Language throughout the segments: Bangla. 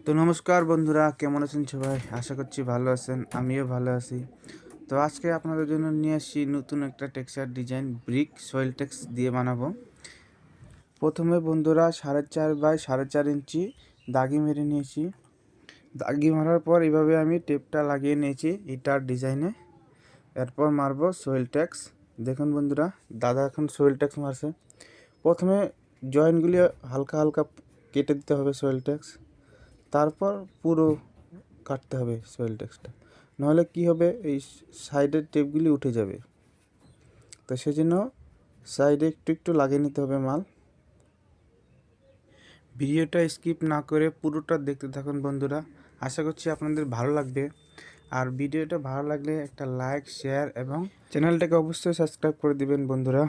তো নমস্কার বন্ধুরা, কেমন আছেন সবাই? আশা করছি ভালো আছেন, আমিও ভালো আছি। তো আজকে আপনাদের জন্য নিয়ে আসি নতুন একটা টেক্সচার ডিজাইন ব্রিক সয়েল টেক্স দিয়ে বানাবো। প্রথমে বন্ধুরা 4.5 বাই 4.5 ইঞ্চি দাগি মেরে নিয়েছি। দাগি মারার পর এইভাবে আমি টেপটা লাগিয়ে নিয়েছি ইটার ডিজাইনে। এরপর মারবো সয়েল টেক্স। দেখুন বন্ধুরা, দাদা এখন সয়েল টেক্স মারছে। প্রথমে জয়েন্টগুলি হালকা হালকা কেটে দিতে হবে সয়েল টেক্স, তারপর পুরো কাটতে হবে সয়েল টেক্সটা, নাহলে কি হবে, এই সাইডের টেপগুলি উঠে যাবে। তো সেজন্য সাইডে একটু একটু লাগিয়ে নিতে হবে মাল। ভিডিওটা স্কিপ না করে পুরোটা দেখতে থাকুন বন্ধুরা, আশা করছি আপনাদের ভালো লাগবে। আর ভিডিওটা ভালো লাগলে একটা লাইক, শেয়ার এবং চ্যানেলটাকে অবশ্যই সাবস্ক্রাইব করে দিবেন বন্ধুরা।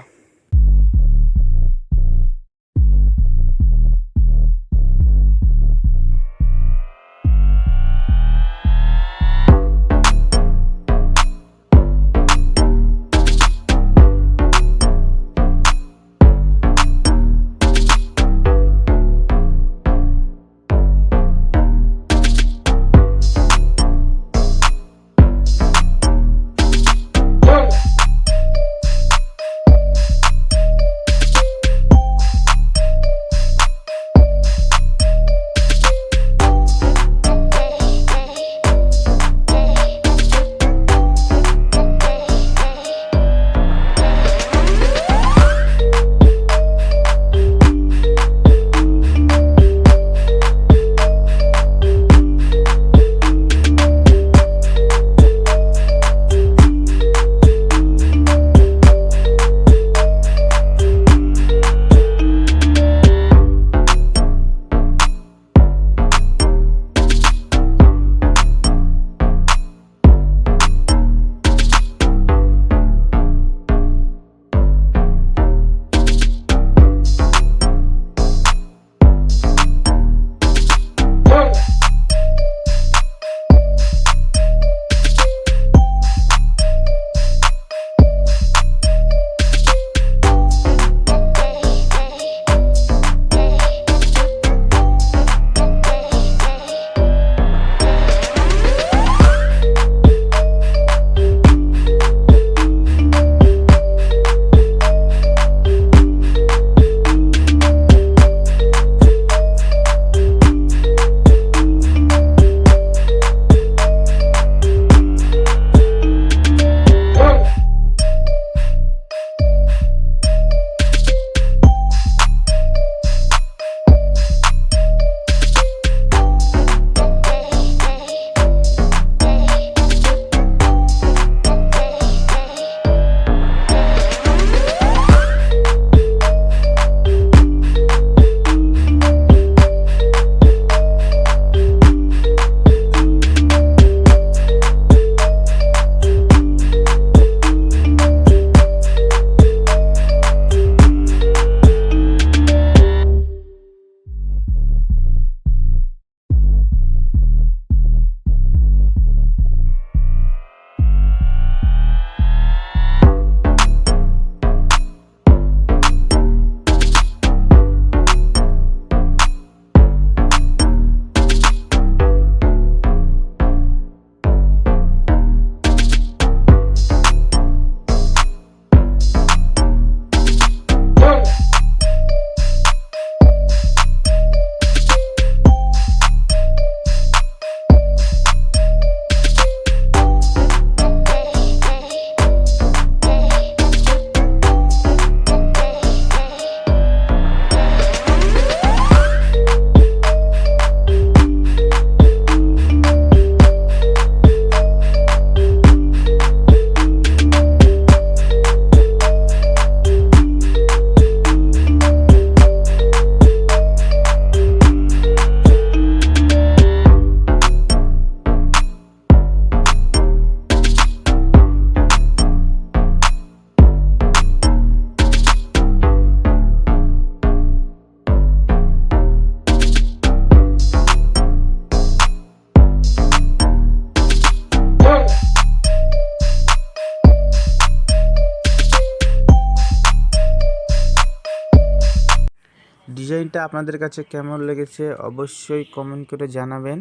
ডিজাইনটা আপনাদের কাছে কেমন লেগেছে অবশ্যই কমেন্ট করে জানাবেন।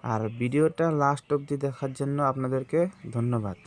আর ভিডিওটা লাস্ট অবধি দেখার জন্য আপনাদেরকে ধন্যবাদ।